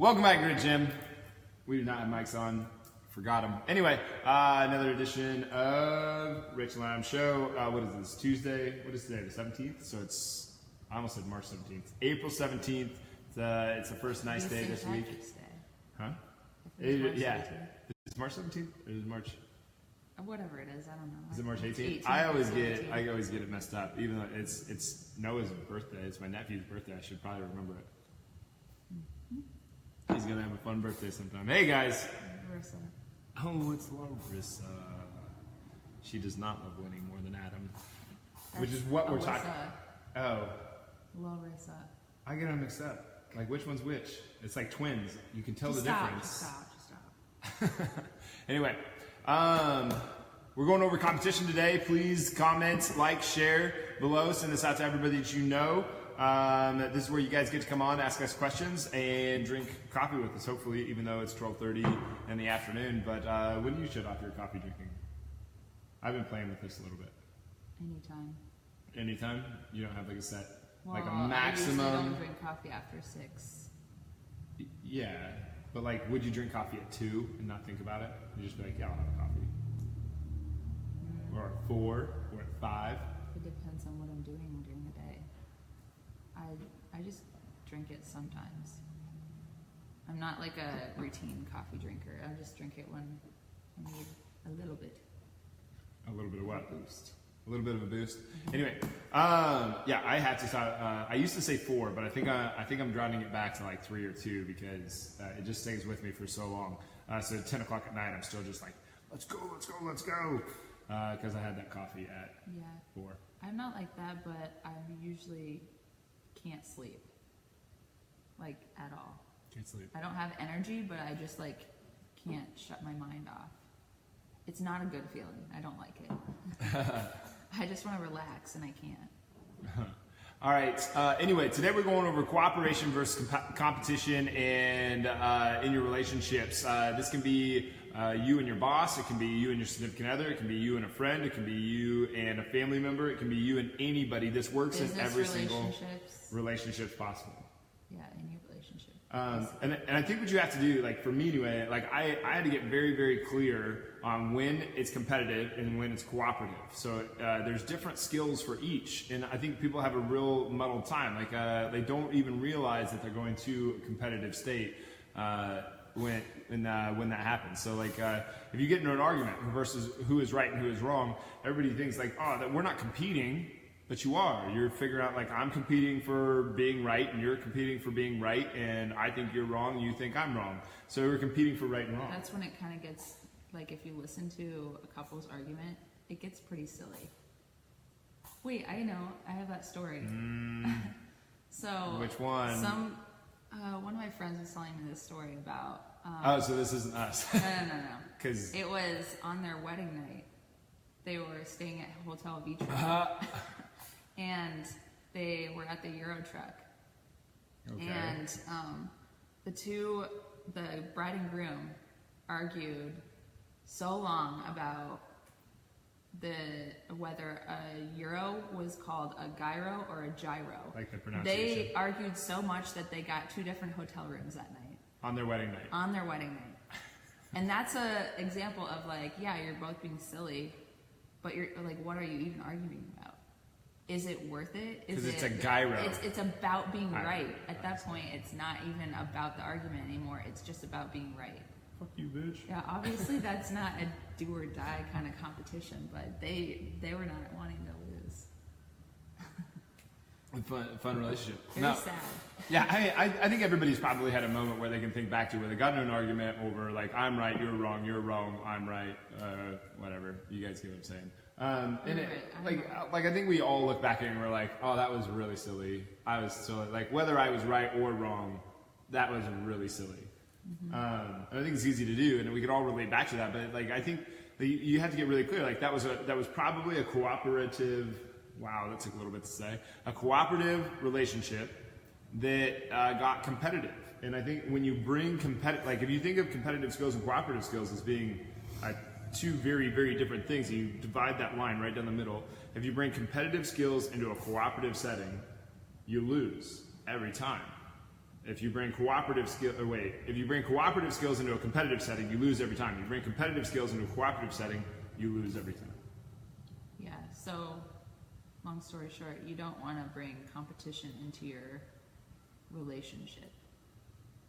Welcome back, Grid Gym. We do not have mics on. Forgot them. Anyway, another edition of Rachel and Adam Show. What is this? Tuesday? What is today? The 17th? So it's, I almost said March 17th. April 17th. It's the first nice day this week. Huh? Yeah. Is it March 17th? Or is it March? Whatever it is, I don't know. Is it March 18th? I always get it messed up. Even though it's Noah's birthday. It's my nephew's birthday. I should probably remember it. He's gonna have a fun birthday sometime. Hey guys. Larissa. Oh, it's Larissa. She does not love winning more than Adam. Which is what we're talking. Oh. Larissa. I get them mixed up. Like which one's which? It's like twins. You can tell the difference. Just stop. Anyway, we're going over competition today. Please comment, like, share below. Send this out to everybody that you know. This is where you guys get to come on, ask us questions, and drink coffee with us, hopefully, even though it's 12:30 in the afternoon. But when do you shut off your coffee drinking? I've been playing with this a little bit. Anytime. Anytime? You don't have like a set, well, like a maximum? I don't drink coffee after 6. Yeah, but like, would you drink coffee at 2 and not think about it? You just be like, yeah, I'll have a coffee. Or at 4, or at 5. It depends on what I'm doing during the day. I just drink it sometimes. I'm not like a routine coffee drinker. I just drink it when I need a little bit. A little bit of what? A boost. A little bit of a boost. Anyway, yeah, I had to stop. I used to say 4, but I think I'm driving it back to like 3 or 2 because it just stays with me for so long. So at 10 o'clock at night, I'm still just like, let's go, because I had that coffee at 4. I'm not like that, but I usually can't sleep, like at all. Can't sleep. I don't have energy, but I just like can't shut my mind off. It's not a good feeling. I don't like it. I just want to relax, and I can't. All right. Anyway, today we're going over cooperation versus competition and in your relationships. This can be you and your boss. It can be you and your significant other. It can be you and a friend. It can be you and a family member. It can be you and anybody. This works in every single relationships possible. Yeah, any relationship. And I think what you have to do, like for me anyway, like I had to get very, very clear on when it's competitive and when it's cooperative. So there's different skills for each, and I think people have a real muddled time. Like they don't even realize that they're going to a competitive state when that happens. So like if you get into an argument versus who is right and who is wrong, everybody thinks like, oh, that we're not competing. But you are. You're figuring out, like, I'm competing for being right, and you're competing for being right, and I think you're wrong, and you think I'm wrong. So we're competing for right and wrong. That's when it kind of gets, like, if you listen to a couple's argument, it gets pretty silly. Wait, I know. I have that story. So... Which one? One of my friends was telling me this story about... oh, so this isn't us. No. Because it was on their wedding night. They were staying at Hotel Beach. And they were at the Euro truck. Okay. And the bride and groom argued so long about whether a Euro was called a gyro or a gyro. Like the pronunciation. They argued so much that they got 2 different hotel rooms that night. On their wedding night. On their wedding night. And that's an example of like, yeah, you're both being silly, but you're like, what are you even arguing about? Is it worth it? Because it's a gyro. It's about being right. At that point, it's not even about the argument anymore. It's just about being right. Fuck you, bitch. Yeah, obviously that's not a do or die kind of competition, but they were not wanting to lose. Fun relationship. Very sad. Yeah, I think everybody's probably had a moment where they can think back to where they got into an argument over like, I'm right, you're wrong, I'm right, whatever. You guys get what I'm saying. Like I think we all look back and we're like, oh, that was really silly. I was silly. Like whether I was right or wrong, that was really silly. And I think it's easy to do, and we could all relate back to that. But like I think you have to get really clear. Like that was probably a cooperative. Wow, that took a little bit to say. A cooperative relationship that got competitive. And I think when you bring like if you think of competitive skills and cooperative skills as being 2 very, very different things, and you divide that line right down the middle. If you bring competitive skills into a cooperative setting, you lose every time. If you bring cooperative skills into a competitive setting, you lose every time. You bring competitive skills into a cooperative setting, you lose every time. Yeah, so long story short, you don't want to bring competition into your relationship.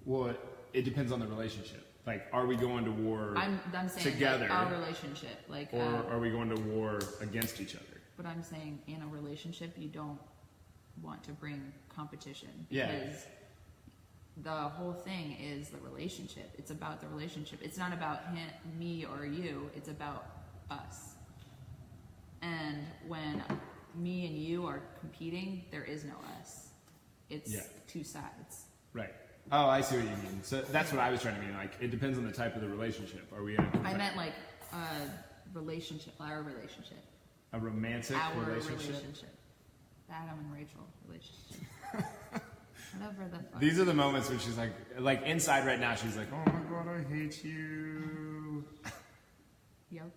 Well, it depends on the relationship. Like, are we going to war I'm saying together? Like our relationship. Like, or are we going to war against each other? But I'm saying in a relationship, you don't want to bring competition. Yeah. Because the whole thing is the relationship. It's about the relationship. It's not about him, me, or you. It's about us. And when me and you are competing, there is no us. It's two sides. Right. Oh, I see what you mean. So that's what I was trying to mean. Like, it depends on the type of the relationship. Are we in a I meant like a relationship, our relationship. A romantic relationship? The Adam and Rachel relationship. Whatever the fuck. These are the moments when she's like inside right now, she's like, oh my God, I hate you. Yep.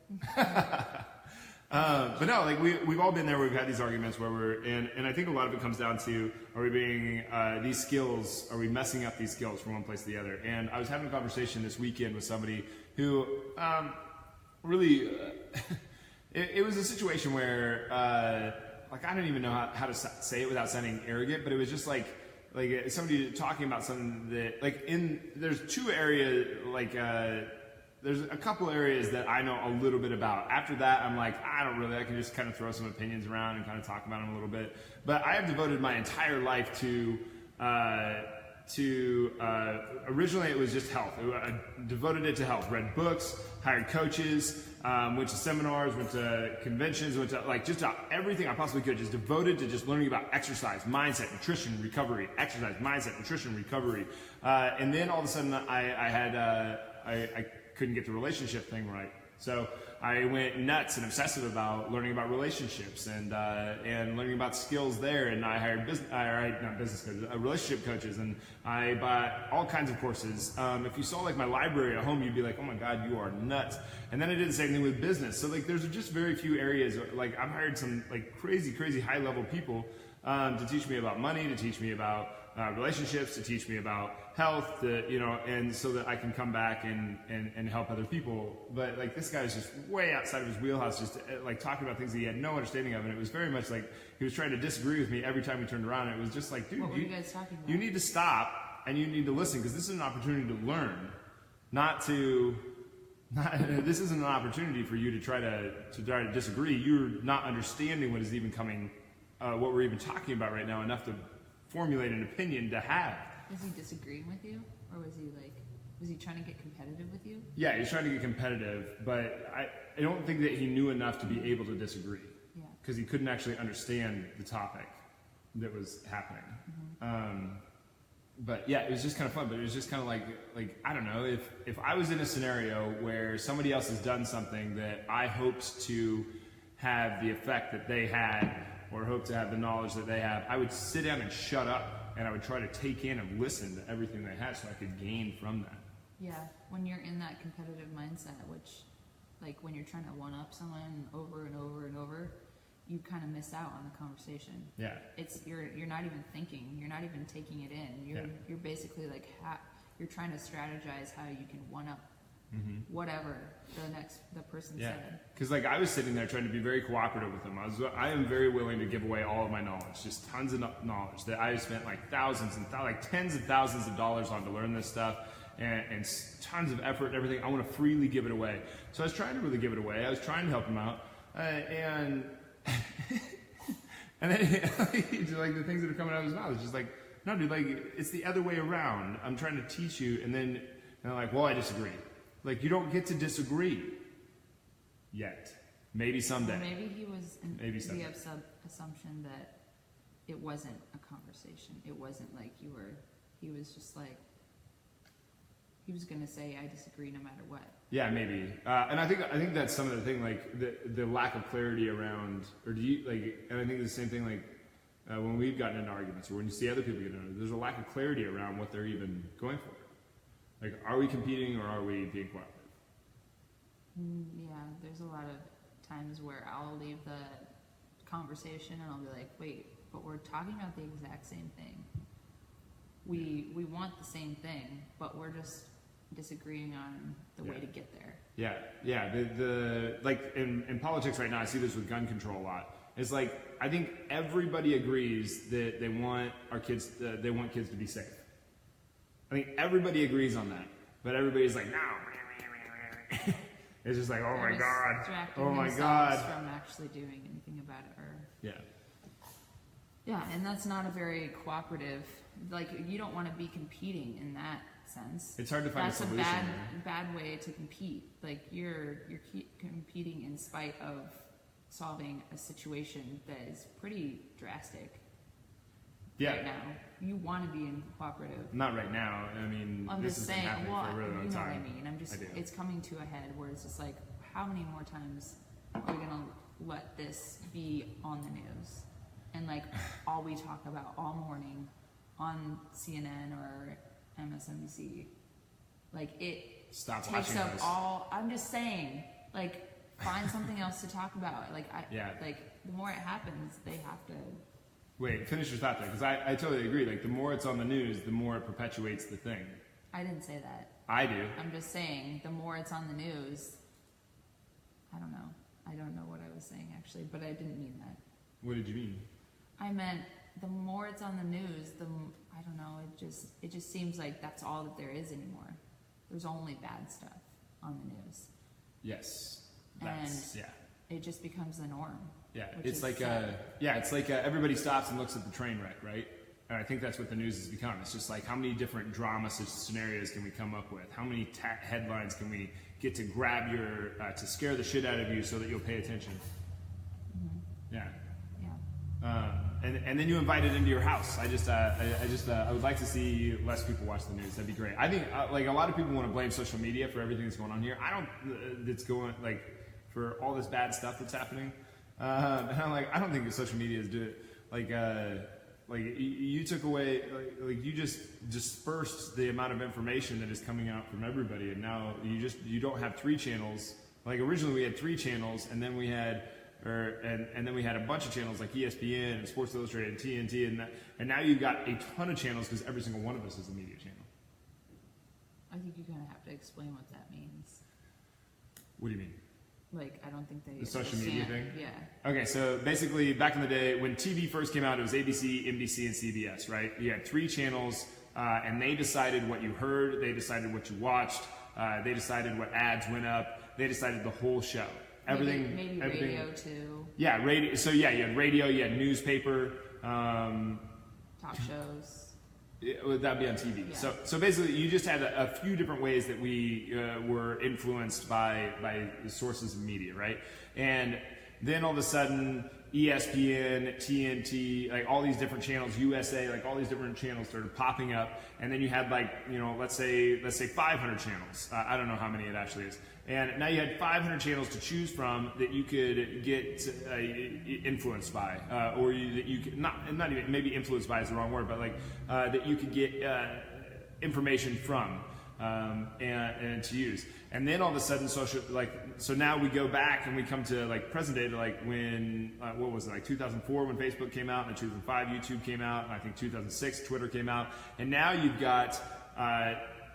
But no, like we've all been there. We've had these arguments where we're in, and I think a lot of it comes down to: are we being these skills? Are we messing up these skills from one place to the other? And I was having a conversation this weekend with somebody who really, it was a situation where like I don't even know how to say it without sounding arrogant, but it was just like somebody talking about something that there's two areas there's a couple areas that I know a little bit about. After that, I'm like, I can just kind of throw some opinions around and kind of talk about them a little bit. But I have devoted my entire life to originally it was just health. I devoted it to health, read books, hired coaches, went to seminars, went to conventions, went to just everything I possibly could, just devoted to just learning about exercise, mindset, nutrition, recovery, exercise, mindset, nutrition, recovery. And then all of a sudden I couldn't get the relationship thing right. So I went nuts and obsessive about learning about relationships and learning about skills there. And I hired relationship coaches, and I bought all kinds of courses. If you saw like my library at home, you'd be like, oh my God, you are nuts. And then I did the same thing with business. So like there's just very few areas. Like I've hired some like crazy high level people to teach me about money, to teach me about relationships, to teach me about health, and so that I can come back and help other people. But like this guy is just way outside of his wheelhouse, just like talking about things that he had no understanding of, and it was very much like he was trying to disagree with me every time we turned around. And it was just like, dude, what were you guys talking about? You need to stop and you need to listen, because this is an opportunity to learn, this isn't an opportunity for you to try to disagree. You're not understanding what is even coming, what we're even talking about right now enough to formulate an opinion to have. Was he disagreeing with you, or was he trying to get competitive with you? Yeah, he's trying to get competitive, but I don't think that he knew enough to be able to disagree. Yeah. Because he couldn't actually understand the topic that was happening. Mm-hmm. But yeah, it was just kind of fun. But it was just kind of like I don't know, if I was in a scenario where somebody else has done something that I hoped to have the effect that they had, or hope to have the knowledge that they have, I would sit down and shut up, and I would try to take in and listen to everything they had so I could gain from that. Yeah, when you're in that competitive mindset, which, like when you're trying to one-up someone over and over and over, you kind of miss out on the conversation. Yeah. You're not even thinking, you're not even taking it in. You're basically like, you're trying to strategize how you can one-up whatever the person said. Because like I was sitting there trying to be very cooperative with them. I am very willing to give away all of my knowledge, just tons of knowledge that I spent like thousands and tens of thousands of dollars on to learn this stuff, and tons of effort and everything. I want to freely give it away. So I was trying to really give it away. I was trying to help him out, and then like the things that are coming out of his mouth is just like, no, dude, like it's the other way around. I'm trying to teach you, and then they're like, well, I disagree. Like, you don't get to disagree yet. Maybe someday. Well, maybe he was in the assumption that it wasn't a conversation. It wasn't like he was just like, he was going to say, I disagree no matter what. Yeah, maybe. And I think that's some of the thing, like the lack of clarity around, or do you, like, and I think the same thing, like, when we've gotten into arguments, or when you see other people get into it, there's a lack of clarity around what they're even going for. Like, are we competing or are we being cooperative? Yeah, there's a lot of times where I'll leave the conversation and I'll be like, wait, but we're talking about the exact same thing. we want the same thing, but we're just disagreeing on the way to get there. Yeah. The like in politics right now, I see this with gun control a lot. It's like I think everybody agrees that they want kids to be safe. I think everybody agrees on that, but everybody's like, no. It's just like, oh my god, from actually doing anything about it, or yeah, and that's not a very cooperative. Like, you don't want to be competing in that sense. It's hard to find a solution. That's a bad way to compete. Like, you're competing in spite of solving a situation that is pretty drastic. Right now, you want to be in cooperative. Not right now. I mean, I'm this just has saying. been happening for a really long time. What I mean. It's coming to a head where it's just like, how many more times are we gonna let this be on the news? And like all we talk about all morning on CNN or MSNBC, like it takes up all. I'm just saying, like, find something else to talk about. Like like the more it happens, they have to. Wait, finish your thought there, because I totally agree. Like, the more it's on the news, the more it perpetuates the thing. I didn't say that. I do. I'm just saying, the more it's on the news, I don't know. I don't know what I was saying, actually, but I didn't mean that. What did you mean? I meant the more it's on the news, I don't know, it just seems like that's all that there is anymore. There's only bad stuff on the news. Yes. It just becomes the norm. Yeah, it's like everybody stops and looks at the train wreck, right? And I think that's what the news has become. It's just like, how many different drama scenarios can we come up with? How many headlines can we get to grab to scare the shit out of you so that you'll pay attention? Mm-hmm. Yeah. And then you invite it into your house. I would like to see less people watch the news. That'd be great. I think like a lot of people want to blame social media for everything that's going on here. I don't. That's going like for all this bad stuff that's happening. And I'm like, I don't think that social media is doing like you took away like you just dispersed the amount of information that is coming out from everybody, and now you don't have 3 channels. Like originally we had 3 channels, and then we had and then we had a bunch of channels like ESPN and Sports Illustrated and TNT, and now you've got a ton of channels because every single one of us is a media channel. I think you kind of have to explain what that means. What do you mean? Like, I don't think they the social media thing? Yeah. Okay, so basically back in the day when TV first came out, it was ABC, NBC, and CBS, right? You had 3 channels, and they decided what you heard, they decided what you watched, they decided what ads went up, they decided the whole show. Maybe radio too. Yeah, radio. So yeah, you had radio, you had newspaper, talk shows. That'd be on TV. Yeah. So basically, you just had a few different ways that we were influenced by sources of media, right? And then all of a sudden, ESPN, TNT, like all these different channels, USA, like all these different channels started popping up, and then you had like let's say 500 channels. I don't know how many it actually is. And now you had 500 channels to choose from that you could get influenced by, or that you could not even, maybe influenced by is the wrong word, but like that you could get information from and to use. And then all of a sudden, so now we go back and we come to like present day, to like when what was it, like 2004 when Facebook came out, and 2005 YouTube came out, and I think 2006 Twitter came out, and now you've got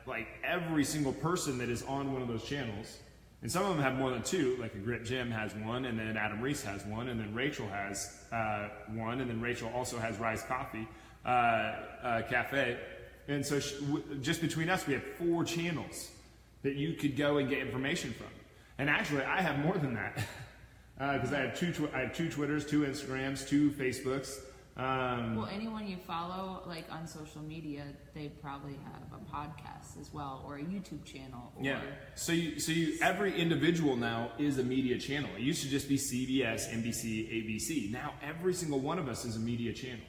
like every single person that is on one of those channels, and some of them have more than 2, like a Grit Jim has one, and then Adam REES has one, and then Rachel has one, and then Rachel also has Rise Coffee Cafe, and so just between us we have 4 channels that you could go and get information from. And actually I have more than that because I have 2 Twitters, 2 Instagrams, 2 Facebooks. Well, anyone you follow, like on social media, they probably have a podcast as well, or a YouTube channel. Or yeah. So every individual now is a media channel. It used to just be CBS, NBC, ABC. Now every single one of us is a media channel.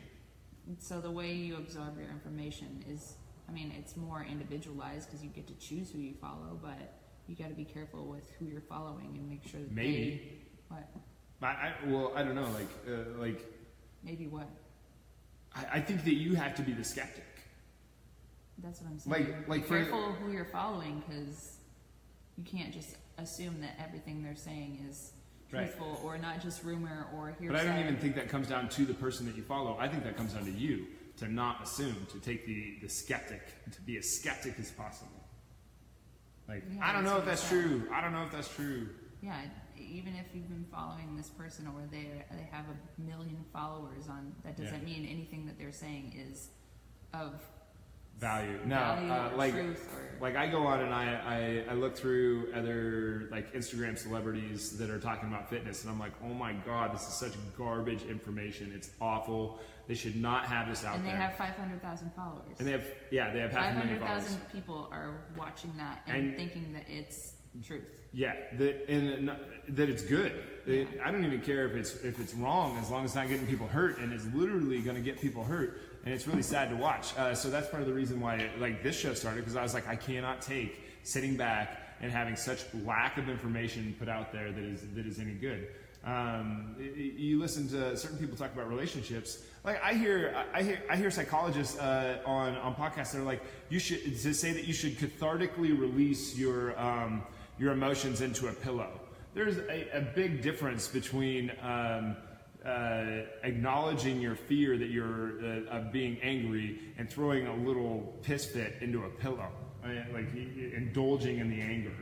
So the way you absorb your information is, I mean, it's more individualized because you get to choose who you follow, but you got to be careful with who you're following and make sure that what? I don't know, like. Maybe what? I think that you have to be the skeptic. That's what I'm saying. Be careful who you're following, because you can't just assume that everything they're saying is truthful, right, or not just rumor or hearsay. But I don't even think that comes down to the person that you follow. I think that comes down to you to not assume, to take the skeptic, to be as skeptic as possible. Like, Yeah, I don't know if that's that's what true. I don't know if that's true. Yeah, even if you've been following this person or they have 1 million followers on, that doesn't mean anything that they're saying is of value. No, value or like truth or like I go on and I look through other like Instagram celebrities that are talking about fitness, and I'm like, oh my god, this is such garbage information. It's awful. They should not have this out and they there. have 500,000 followers. And they have 500,000 followers. 500,000 people are watching that and thinking that it's truth. Yeah, that it's good. I don't even care if it's wrong, as long as it's not getting people hurt, and it's literally going to get people hurt, and it's really sad to watch. So that's part of the reason why like this show started, because I was like, I cannot take sitting back and having such lack of information put out there that is any good. You listen to certain people talk about relationships. Like I hear psychologists on podcasts that are like, you should to say that you should cathartically release your emotions into a pillow. There's a big difference between acknowledging your fear that you're of being angry and throwing a little piss fit into a pillow, like indulging in the anger.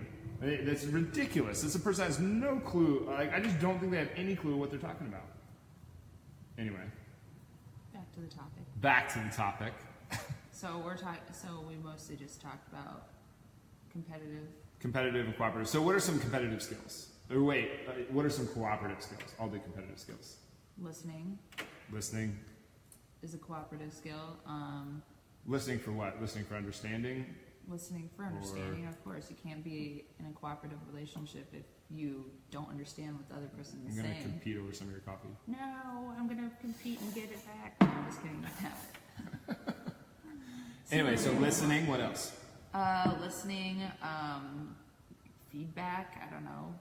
That's ridiculous. This person has no clue. Like, I just don't think they have any clue what they're talking about. Anyway, Back to the topic. Back to the topic. So we mostly just talked about Competitive and cooperative. So what are some competitive skills? Or wait, what are some cooperative skills? I'll do competitive skills. Listening is a cooperative skill. Listening for what? Listening for understanding? Listening for understanding, of course. You can't be in a cooperative relationship if you don't understand what the other person is saying. I'm going to compete over some of your coffee. No, I'm going to compete and get it back. No, I'm just kidding. Anyway, so listening, what else? Listening, feedback, I don't know.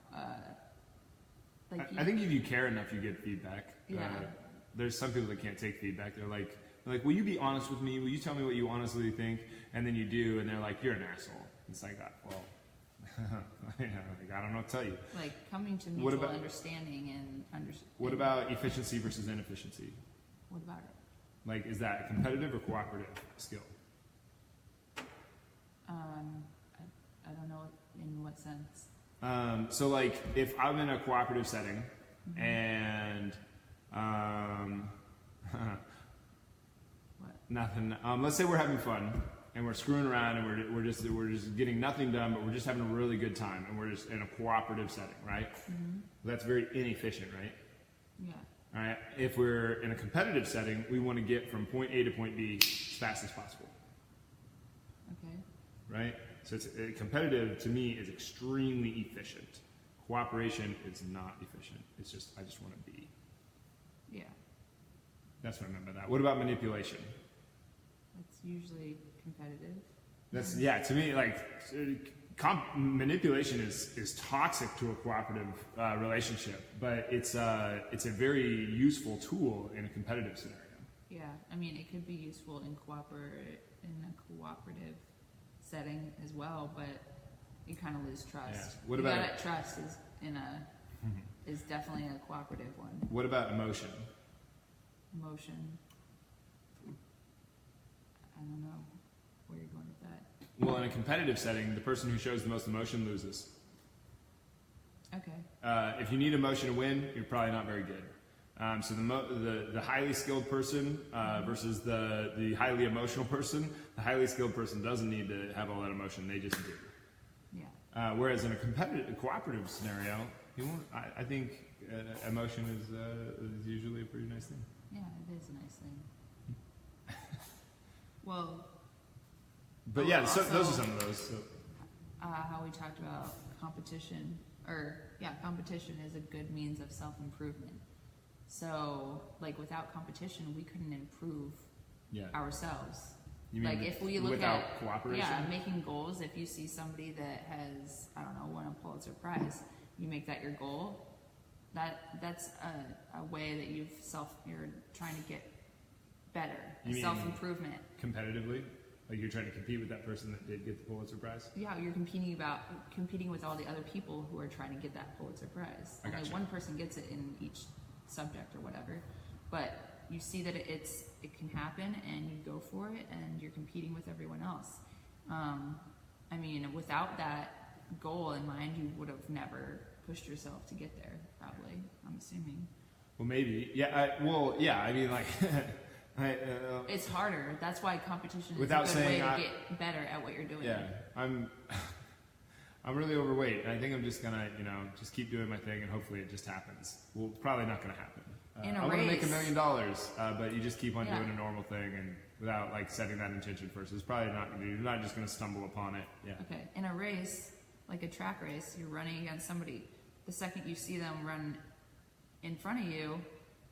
I think if you care enough, you get feedback. Yeah. There's some people that can't take feedback. They're like, will you be honest with me? Will you tell me what you honestly think? And then you do, and they're like, you're an asshole. It's like, well, like, I don't know what to tell you. Like coming to mutual understanding and What about efficiency versus inefficiency? What about it? Like, is that a competitive or cooperative skill? I don't know in what sense. So like, if I'm in a cooperative setting, and What? nothing. Let's say we're having fun and we're screwing around and we're just getting nothing done, but we're just having a really good time, and we're just in a cooperative setting, right? Mm-hmm. That's very inefficient, right? Yeah. All right. If we're in a competitive setting, we want to get from point A to point B as fast as possible. Okay. Right? So it's competitive to me is extremely efficient. Cooperation is not efficient. It's just I just want to be. Yeah. That's what I meant by that. What about manipulation? It's usually competitive. That's to me like manipulation is toxic to a cooperative relationship, but it's a very useful tool in a competitive scenario. Yeah, I mean it could be useful in a cooperative setting as well, but you kind of lose trust. Yeah. What about trust is definitely a cooperative one. What about emotion? Emotion. I don't know where you're going with that. Well, in a competitive setting, the person who shows the most emotion loses. Okay. If you need emotion to win, you're probably not very good. So the highly skilled person versus the highly emotional person, the highly skilled person doesn't need to have all that emotion; they just do. Yeah. Whereas in a cooperative scenario, I think emotion is usually a pretty nice thing. Yeah, it is a nice thing. Well. But yeah, so those are some of those. So. How we talked about competition, competition is a good means of self-improvement. So, like, without competition, we couldn't improve ourselves. You mean like, if we look without at cooperation? Yeah, making goals. If you see somebody that has, I don't know, won a Pulitzer Prize, you make that your goal. That's a way that you're trying to get better. Self-improvement. Competitively? Like you're trying to compete with that person that did get the Pulitzer Prize? Yeah, you're competing with all the other people who are trying to get that Pulitzer Prize. Only one person gets it in each subject or whatever. But you see that it can happen, and you go for it, and you're competing with everyone else. I mean, without that goal in mind, you would have never pushed yourself to get there, probably, I'm assuming. Well, maybe. Yeah, I mean, like, it's harder. That's why competition is without a good way saying to get better at what you're doing. Yeah, I'm really overweight, and I think I'm just gonna, just keep doing my thing, and hopefully it just happens. Well, it's probably not gonna happen. I want to make $1 million, but you just keep on doing a normal thing, and without like setting that intention first, it's probably not gonna. You're not just gonna stumble upon it. Yeah. Okay. In a race, like a track race, you're running against somebody. The second you see them run in front of you,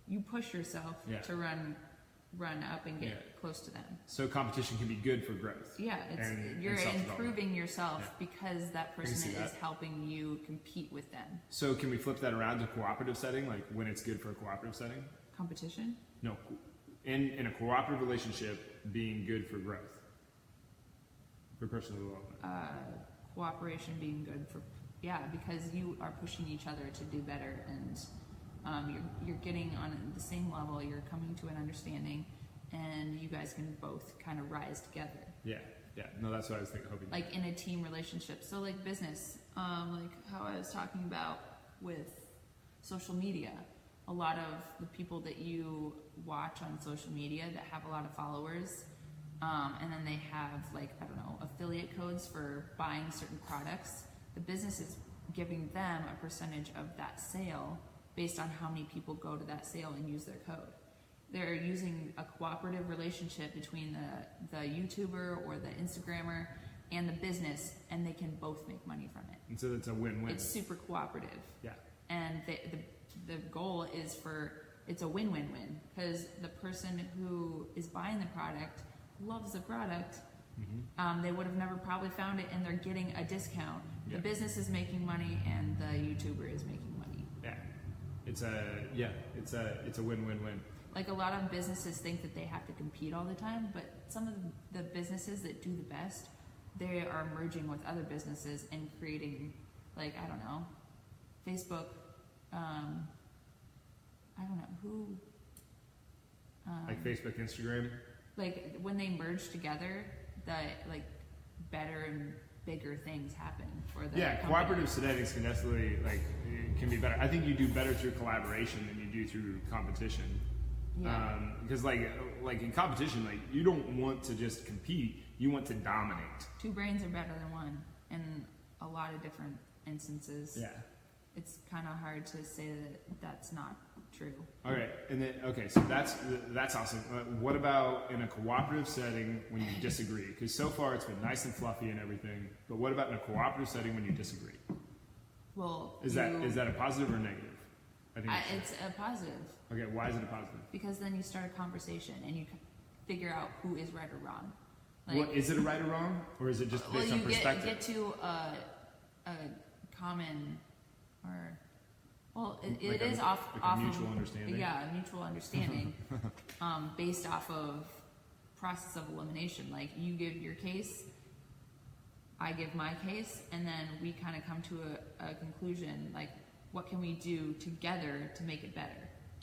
you push yourself to run up and get close to them. So competition can be good for growth. Yeah, you're improving yourself because that person is helping you compete with them. So can we flip that around to cooperative setting, like when it's good for a cooperative setting? Competition? No, in a cooperative relationship, being good for growth, for personal development. Cooperation being good for, because you are pushing each other to do better, and you're getting on the same level, you're coming to an understanding, and you guys can both kind of rise together. Yeah. No, that's what I was hoping. Like in a team relationship. So like business, like how I was talking about with social media. A lot of the people that you watch on social media that have a lot of followers, and then they have like, I don't know, affiliate codes for buying certain products. The business is giving them a percentage of that sale based on how many people go to that sale and use their code. They're using a cooperative relationship between the YouTuber or the Instagrammer and the business, and they can both make money from it. And so it's a win-win. It's super cooperative. Yeah. And the goal is it's a win-win-win, because the person who is buying the product loves the product. Mm-hmm. They would have never probably found it, and they're getting a discount. The business is making money, and the YouTuber is making money. Yeah. It's a win-win-win. Like a lot of businesses think that they have to compete all the time, but some of the businesses that do the best, they are merging with other businesses and creating, like, I don't know, Facebook, I don't know, who... like Facebook, Instagram? Like, when they merge together, like, better and bigger things happen for the company. Cooperative settings can definitely, can be better. I think you do better through collaboration than you do through competition. Yeah. Because like in competition, you don't want to just compete, you want to dominate. Two brains are better than one in a lot of different instances. Yeah. It's kind of hard to say that that's not true. All right, so that's awesome. What about in a cooperative setting when you disagree? Because so far it's been nice and fluffy and everything, but what about in a cooperative setting when you disagree? Well, is that a positive or negative? I think it's a positive. Okay, why is it a positive? Because then you start a conversation and you figure out who is right or wrong. Is it a right or wrong, or is it just based on perspective? You get to a common, or it is off a mutual understanding. Yeah, a mutual understanding, based off of process of elimination. Like, you give your case, I give my case, and then we kind of come to a conclusion. Like, what can we do together to make it better?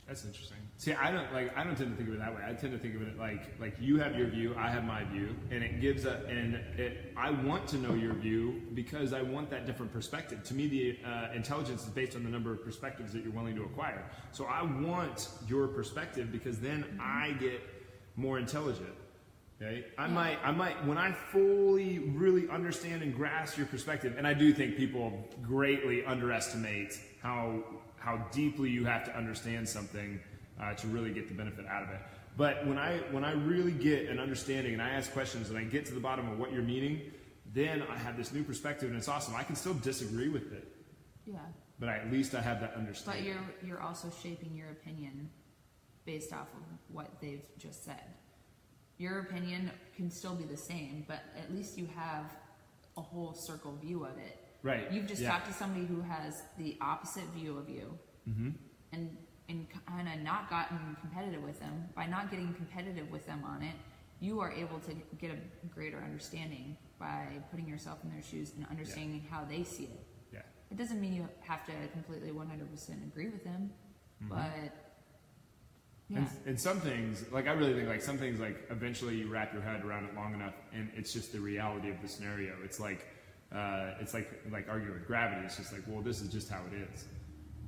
That's interesting. See, I don't tend to think of it that way. I tend to think of it like you have your view, I have my view, and I want to know your view because I want that different perspective. To me, the intelligence is based on the number of perspectives that you're willing to acquire. So I want your perspective because then I get more intelligent. Okay? I might when I fully really understand and grasp your perspective, and I do think people greatly underestimate how deeply you have to understand something to really get the benefit out of it. But when I really get an understanding and I ask questions and I get to the bottom of what you're meaning, then I have this new perspective and it's awesome. I can still disagree with it. Yeah. But at least I have that understanding. But you're also shaping your opinion based off of what they've just said. Your opinion can still be the same, but at least you have a whole circle view of it. Right. You've just talked to somebody who has the opposite view of you, and kind of not gotten competitive with them. By not getting competitive with them on it, you are able to get a greater understanding by putting yourself in their shoes and understanding how they see it. Yeah. It doesn't mean you have to completely 100% agree with them, but Yeah. And some things, like I really think, like some things, like eventually you wrap your head around it long enough, and it's just the reality of the scenario. It's like arguing with gravity. It's just like, well, this is just how it is.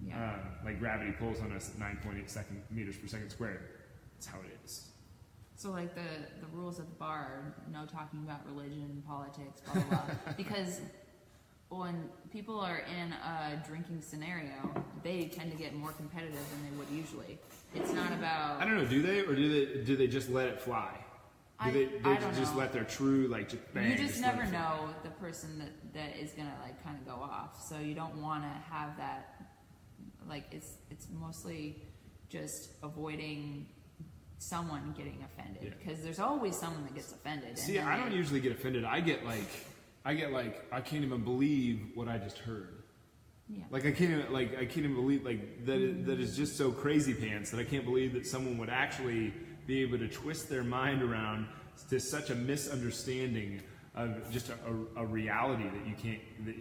Yeah. Like gravity pulls on us at 9.8 meters per second squared. That's how it is. So like the rules at the bar are no talking about religion, politics, blah, blah, blah. Because when people are in a drinking scenario, they tend to get more competitive than they would usually. It's not about... I don't know, do they? Or do they just let it fly? Do they just know. let their true, like, just bang? You just never know the person that is going to, like, kind of go off. So you don't want to have that, like, it's mostly just avoiding someone getting offended. Because there's always someone that gets offended. See, I don't usually get offended. I get like, I can't even believe what I just heard. Yeah. Like I can't even believe like that is just so crazy pants that I can't believe that someone would actually be able to twist their mind around to such a misunderstanding of just a reality that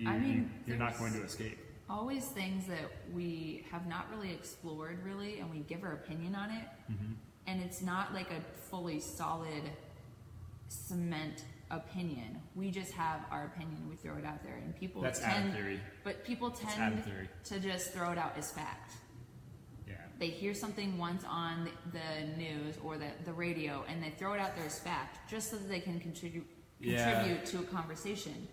you're not going to escape. Always things that we have not really explored really, and we give our opinion on it, and it's not like a fully solid cement opinion. We just have our opinion and we throw it out there, and people That's tend, Adam theory. But people tend to just throw it out as fact. Yeah. They hear something once on the news or the radio, and they throw it out there as fact, just so that they can contribute to a conversation.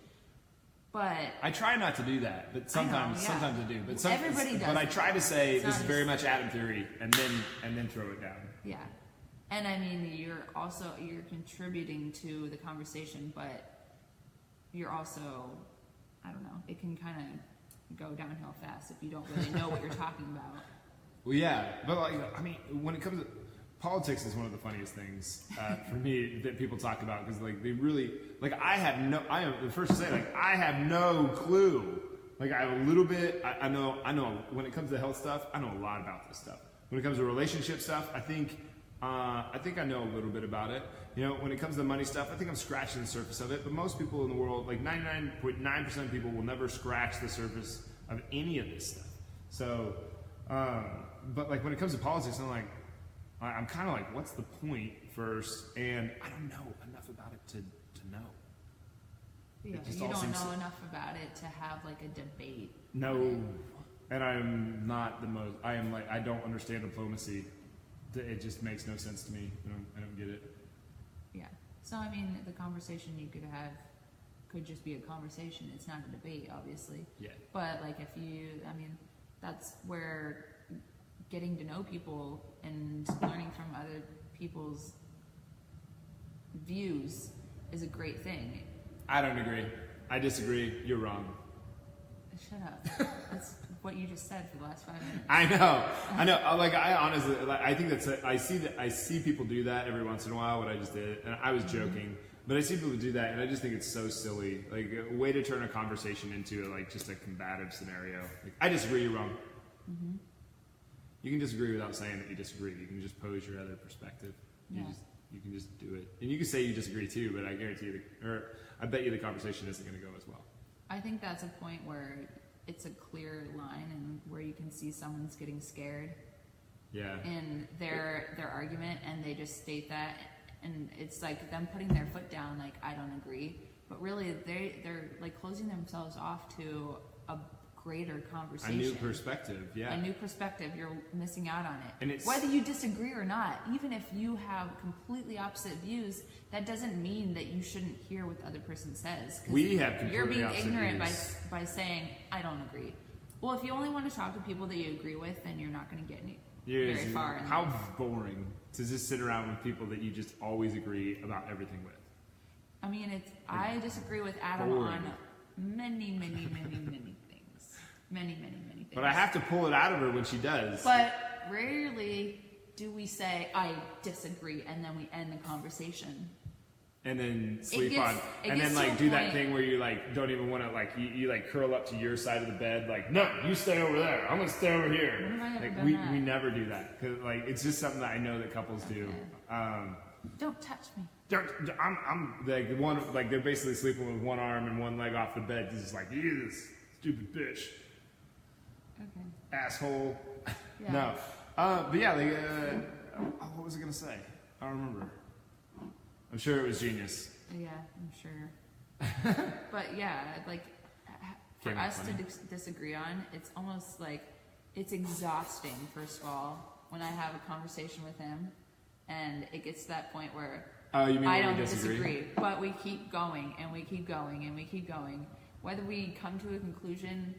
But I try not to do that, but sometimes I do. But everybody does. But I try to say it's this is very much Adam theory, and then throw it down. Yeah. And I mean, you're contributing to the conversation, but you're also, I don't know, it can kind of go downhill fast if you don't really know what you're talking about. Well, yeah, but like, I mean, when it comes to politics, is one of the funniest things for me that people talk about, because like they really, like I am the first to say, like I have no clue. Like I have a little bit. I know when it comes to health stuff, I know a lot about this stuff. When it comes to relationship stuff, I think I know a little bit about it. You know, when it comes to money stuff, I think I'm scratching the surface of it. But most people in the world, like 99.9% of people, will never scratch the surface of any of this stuff. So, but like when it comes to politics, I'm kind of like, what's the point first? And I don't know enough about it to know. Yeah, you don't know enough about it to have like a debate. No, and I'm not the most. I don't understand diplomacy. It just makes no sense to me. I don't get it. Yeah. So I mean, the conversation you could have could just be a conversation. It's not a debate, obviously. Yeah. But like that's where getting to know people and learning from other people's views is a great thing. I don't agree. I disagree. You're wrong. Shut up. That's what you just said for the last 5 minutes. I know. Like I honestly, I think I see people do that every once in a while. What I just did, and I was joking, but I see people do that, and I just think it's so silly. Like a way to turn a conversation into like just a combative scenario. Like I disagree. You're wrong. Mm-hmm. You can disagree without saying that you disagree. You can just pose your other perspective. You can just do it, and you can say you disagree too. But I guarantee you, I bet you the conversation isn't going to go as well. I think that's a point where it's a clear line and where you can see someone's getting scared. Yeah. In their argument, and they just state that, and it's like them putting their foot down, like I don't agree, but really they're like closing themselves off to a greater conversation. A new perspective, yeah. A new perspective. You're missing out on it. And it's, whether you disagree or not, even if you have completely opposite views, that doesn't mean that you shouldn't hear what the other person says. We have completely You're being opposite ignorant views. by saying, I don't agree. Well, if you only want to talk to people that you agree with, then you're not going to get very far. How boring to just sit around with people that you just always agree about everything with. I mean, I disagree with Adam boring. on many, many, many, many things. Many, many, many things. But I have to pull it out of her when she does. But rarely do we say, I disagree, and then we end the conversation. And then sleep on. And then like do that thing where you like don't even want to like you like curl up to your side of the bed like, no, you stay over there. I'm gonna stay over here. When have I ever like done we that? we never do that because like it's just something that I know that couples do. Don't touch me. I'm like one like they're basically sleeping with one arm and one leg off the bed. It's just like, you this stupid bitch. Okay. Asshole. Yeah. No. But yeah, like what was I going to say? I don't remember. I'm sure it was genius. Yeah, I'm sure. But yeah, like for us to disagree on, it's almost like it's exhausting. First of all, when I have a conversation with him, and it gets to that point where you mean I don't disagree, but we keep going and we keep going and we keep going. Whether we come to a conclusion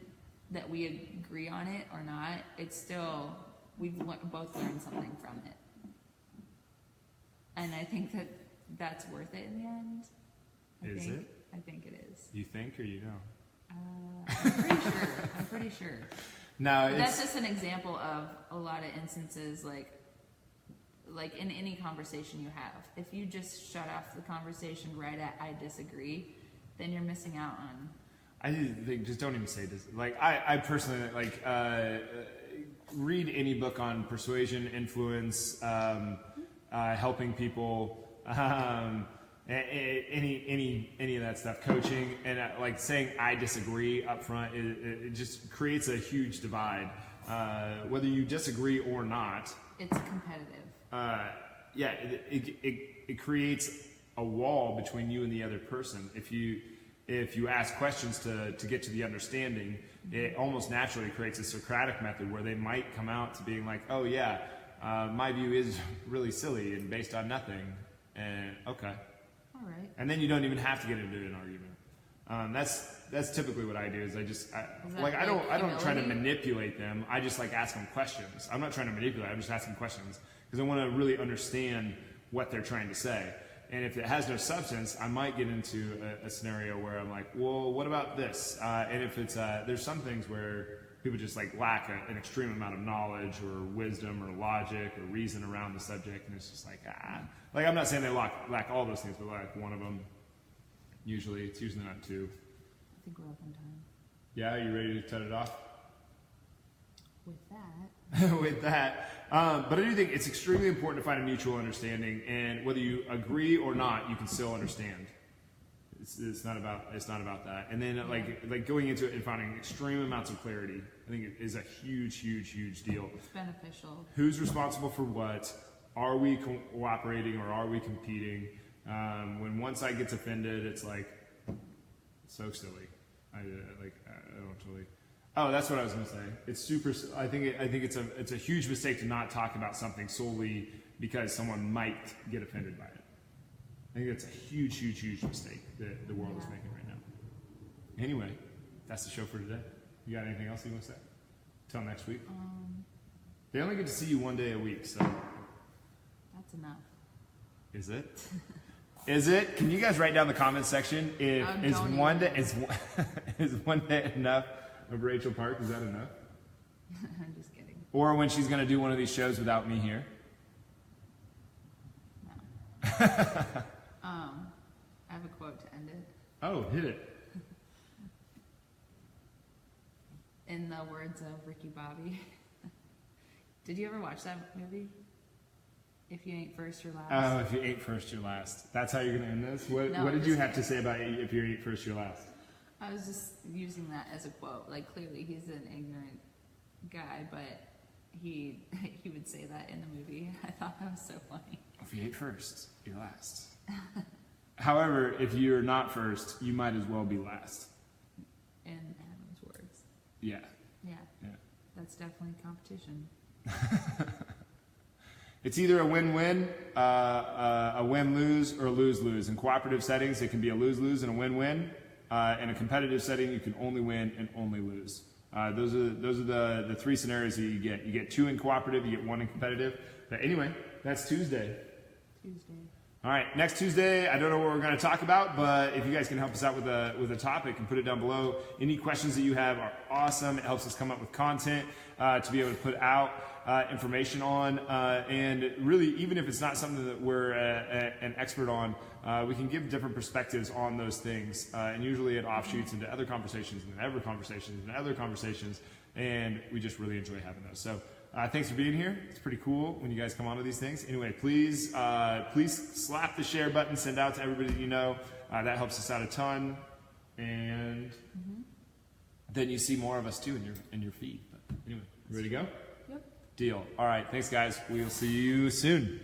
that we agree on it or not, it's still we've both learned something from it, and I think that that's worth it in the end. I think it is. You think or you know? I'm pretty sure. No, that's just an example of a lot of instances, like in any conversation you have. If you just shut off the conversation right at "I disagree," then you're missing out on. I think just don't even say this. Like I personally read any book on persuasion, influence, helping people. Any of that stuff, coaching, and like saying "I disagree" up front, it just creates a huge divide. Whether you disagree or not, it's competitive. It creates a wall between you and the other person. If you ask questions to get to the understanding, it almost naturally creates a Socratic method where they might come out to being like, "Oh yeah, my view is really silly and based on nothing," and okay. All right. And then you don't even have to get into an argument. That's typically what I do. Is I don't try to manipulate them. I just like ask them questions. I'm not trying to manipulate. I'm just asking questions because I want to really understand what they're trying to say. And if it has no substance, I might get into a scenario where I'm like, well, what about this? And if it's there's some things where people just like lack an extreme amount of knowledge or wisdom or logic or reason around the subject, and it's just like like I'm not saying they lack all those things, but like one of them. Usually, it's usually not two. I think we're up on time. Yeah, are you ready to cut it off? With that. With that. But I do think it's extremely important to find a mutual understanding, and whether you agree or not, you can still understand. It's not about that. And then like going into it and finding extreme amounts of clarity, I think it is a huge deal. It's beneficial. Who's responsible for what? Are we cooperating or are we competing? When one side gets offended, it's like so silly. I don't really. Oh, that's what I was going to say. It's super. I think it's a huge mistake to not talk about something solely because someone might get offended by it. I think that's a huge mistake that the world is making right now. Anyway, that's the show for today. You got anything else you want to say? Till next week. They only get to see you one day a week, so. That's enough. Is it? Is it? Can you guys write down in the comments section if is one day enough of Rachel Park? Is that enough? I'm just kidding. Or when she's going to do one of these shows without me here? No. I have a quote to end it. Oh, hit it. In the words of Ricky Bobby. Did you ever watch that movie? If you ain't first, you're last. Oh, if you ain't first, you're last. That's how you're going to end this? What did you have to say about if you ain't first, you're last? I was just using that as a quote. Like, clearly he's an ignorant guy, but he would say that in the movie. I thought that was so funny. If you ain't first, you're last. However, if you're not first, you might as well be last. In Adam's words. Yeah. Yeah. That's definitely competition. It's either a win-win, a win-lose, or a lose-lose. In cooperative settings, it can be a lose-lose and a win-win. In a competitive setting, you can only win and only lose. Those are the three scenarios that you get. You get two in cooperative, you get one in competitive. But anyway, that's Tuesday. All right, next Tuesday, I don't know what we're going to talk about, but if you guys can help us out with a topic and put it down below. Any questions that you have are awesome. It helps us come up with content to be able to put out information on. And really, even if it's not something that we're an expert on, we can give different perspectives on those things. And usually it offshoots into other conversations and other conversations and other conversations. And we just really enjoy having those. So thanks for being here. It's pretty cool when you guys come on to these things. Anyway, please slap the share button, send out to everybody that you know. That helps us out a ton. And then you see more of us too in your feed. But anyway, you ready to go? Yep. Deal. All right. Thanks, guys. We'll see you soon.